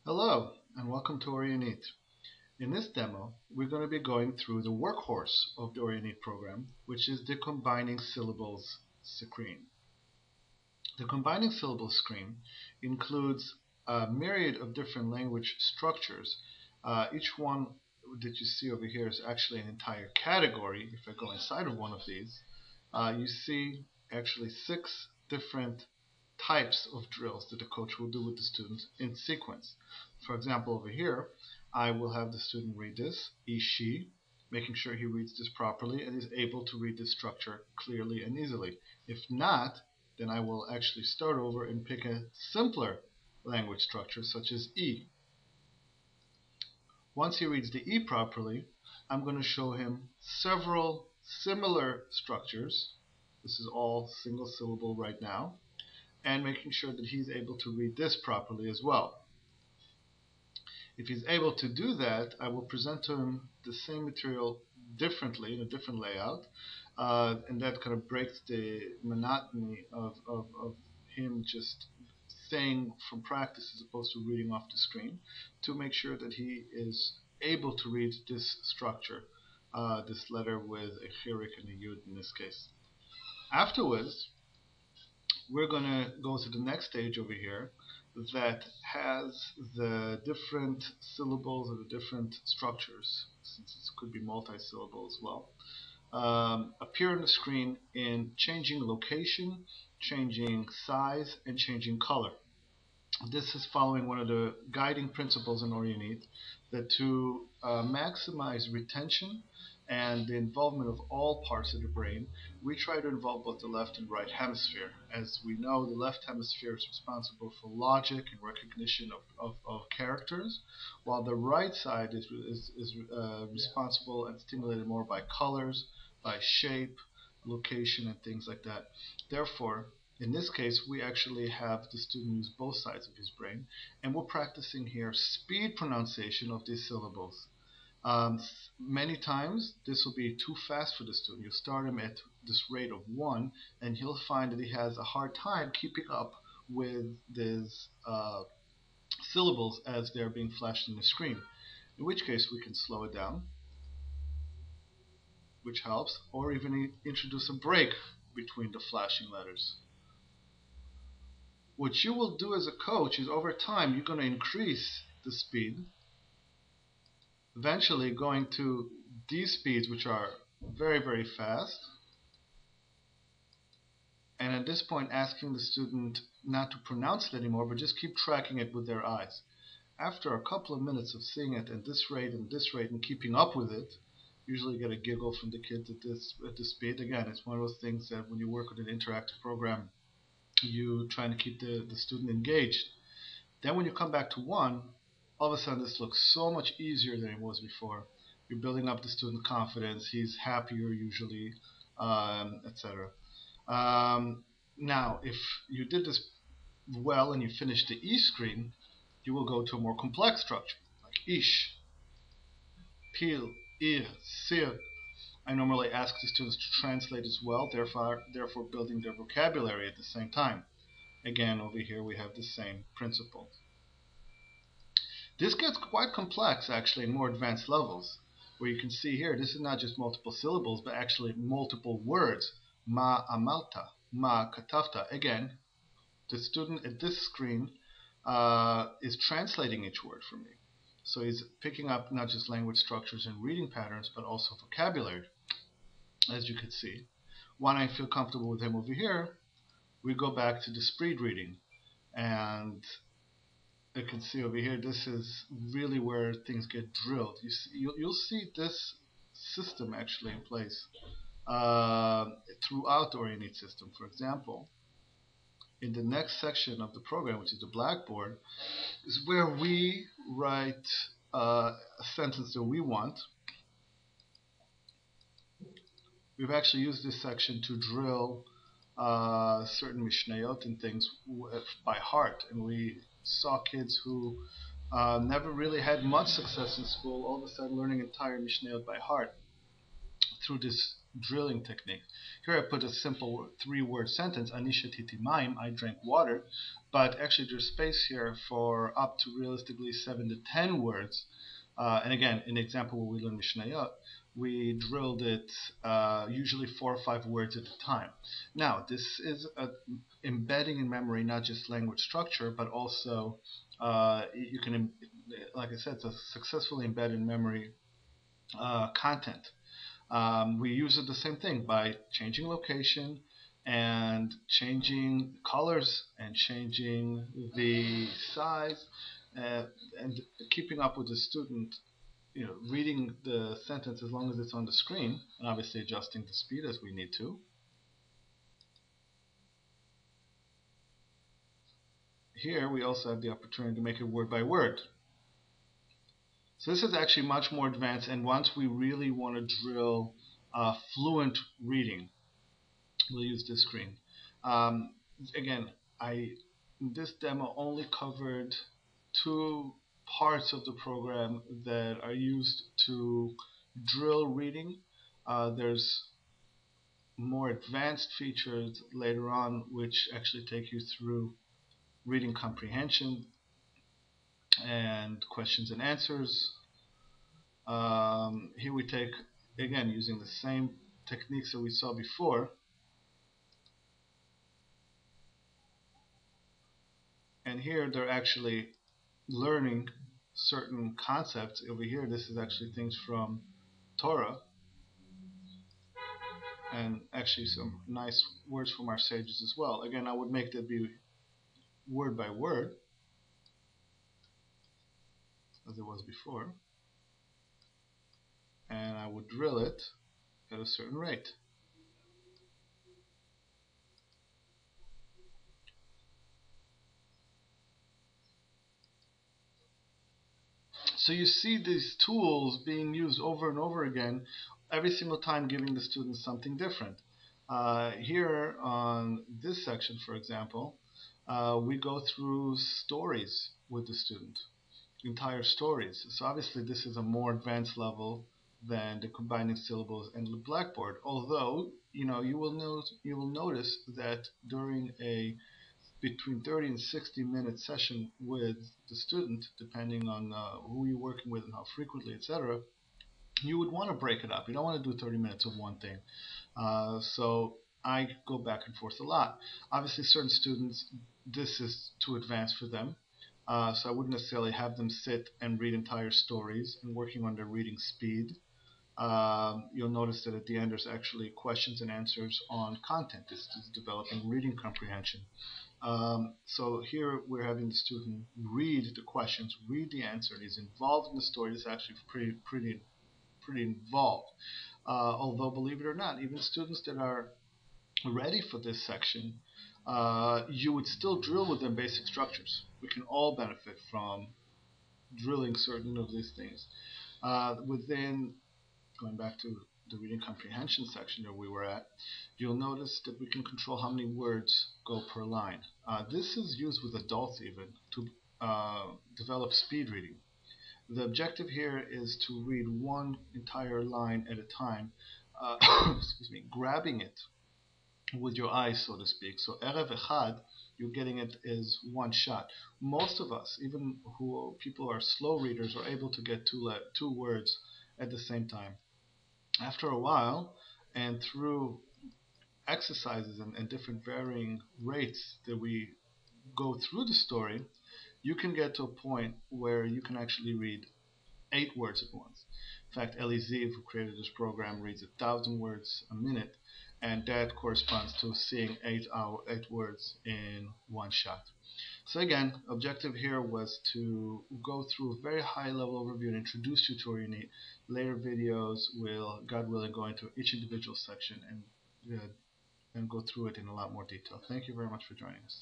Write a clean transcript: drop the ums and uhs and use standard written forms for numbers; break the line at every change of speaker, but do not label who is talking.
Hello and welcome to Oryanit. In this demo, we're going to be going through the workhorse of the Oryanit program, which is the combining syllables screen. The combining syllables screen includes a myriad of different language structures. Each one that you see over here is actually an entire category. If I go inside of one of these, you see actually 6 different types of drills that the coach will do with the student in sequence. For example, over here, I will have the student read this, he, she, making sure he reads this properly and is able to read this structure clearly and easily. If not, then I will actually start over and pick a simpler language structure such as E. Once he reads the E properly, I'm going to show him several similar structures. This is all single syllable right now, and making sure that he's able to read this properly as well. If he's able to do that, I will present to him the same material differently in a different layout, and that kind of breaks the monotony of him just saying from practice as opposed to reading off the screen, to make sure that he is able to read this structure, this letter with a chirik and a yud in this case. Afterwards, we're going to go to the next stage over here that has the different syllables or the different structures, since it could be multi-syllable as well, appear on the screen in changing location, changing size, and changing color. This is following one of the guiding principles in Oryanit, that to maximize retention and the involvement of all parts of the brain, we try to involve both the left and right hemisphere. As we know, the left hemisphere is responsible for logic and recognition of characters, while the right side is responsible and stimulated more by colors, by shape, location, and things like that. Therefore, in this case, we actually have the student use both sides of his brain, and we're practicing here speed pronunciation of these syllables. Many times this will be too fast for the student. You start him at this rate of 1, and he'll find that he has a hard time keeping up with these syllables as they're being flashed on the screen. In which case we can slow it down, which helps, or even introduce a break between the flashing letters. What you will do as a coach is over time you're going to increase the speed, eventually going to these speeds which are very, very fast, and at this point asking the student not to pronounce it anymore, but just keep tracking it with their eyes. After a couple of minutes of seeing it at this rate and this rate and keeping up with it, usually get a giggle from the kids at this speed. Again, it's one of those things that when you work with an interactive program, you trying to keep the student engaged. Then when you come back to 1, all of a sudden this looks so much easier than it was before. You're building up the student confidence. He's happier usually, etc. Now, if you did this well and you finish the E screen, you will go to a more complex structure, like ish, pil, ir, sir. I normally ask the students to translate as well, therefore building their vocabulary at the same time. Again, over here we have the same principle. This gets quite complex actually in more advanced levels, where you can see here this is not just multiple syllables, but actually multiple words. Ma amalta, ma katafta. Again, the student at this screen is translating each word for me. So he's picking up not just language structures and reading patterns, but also vocabulary, as you can see. When I feel comfortable with him over here, we go back to the speed reading. And you can see over here, this is really where things get drilled. You'll see this system actually in place throughout the Oryanit system. For example, in the next section of the program, which is the blackboard, is where we write a sentence that we want. We've actually used this section to drill certain mishnayot and things by heart, and we saw kids who never really had much success in school all of a sudden learning entire mishnayot by heart through this drilling technique. Here I put a simple three-word sentence, Ani shetiti mayim, I drank water, but actually there's space here for up to realistically 7 to 10 words. And again, in the example where we learn Mishnayot, we drilled it usually 4 or 5 words at a time. Now, this is embedding in memory not just language structure, but also you can, like I said, to successfully embed in memory content. We use it the same thing by changing location and changing colors and changing the size and keeping up with the student, reading the sentence as long as it's on the screen, and obviously adjusting the speed as we need to. Here we also have the opportunity to make it word by word. So this is actually much more advanced, and once we really want to drill fluent reading, we'll use this screen. Again, this demo only covered two parts of the program that are used to drill reading. There's more advanced features later on which actually take you through reading comprehension and questions and answers. Here we take, again, using the same techniques that we saw before, and here they're actually learning certain concepts. Over here, this is actually things from Torah, and actually some nice words from our sages as well. Again, I would make that be word by word, as it was before, and I would drill it at a certain rate. So you see these tools being used over and over again, every single time giving the students something different. Here on this section, for example, we go through stories with the student, entire stories. So obviously this is a more advanced level than the combining syllables and the Blackboard. Although, you will notice that during a between 30 and 60-minute session with the student, depending on who you're working with and how frequently, etc., you would want to break it up. You don't want to do 30 minutes of one thing. So I go back and forth a lot. Obviously, certain students, this is too advanced for them. So I wouldn't necessarily have them sit and read entire stories and working on their reading speed. You'll notice that at the end there's actually questions and answers on content. This is developing reading comprehension. So here we're having the student read the questions, read the answer. He's involved in the story. It's actually pretty involved. Although, believe it or not, even students that are ready for this section, you would still drill with them basic structures. We can all benefit from drilling certain of these things. Within, going back to the reading comprehension section that we were at, you'll notice that we can control how many words go per line. This is used with adults even to develop speed reading. The objective here is to read one entire line at a time, excuse me, grabbing it with your eyes, so to speak. So Erev Echad, you're getting it as one shot. Most of us, even people who are slow readers, are able to get two words at the same time. After a while, and through exercises and different varying rates that we go through the story, you can get to a point where you can actually read 8 words at once. In fact, Eli Ziv, who created this program, reads 1,000 words a minute, and that corresponds to seeing 8 words in one shot. So again, objective here was to go through a very high level overview and introduce you to Oryanit. Later videos will, God willing, go into each individual section and go through it in a lot more detail. Thank you very much for joining us.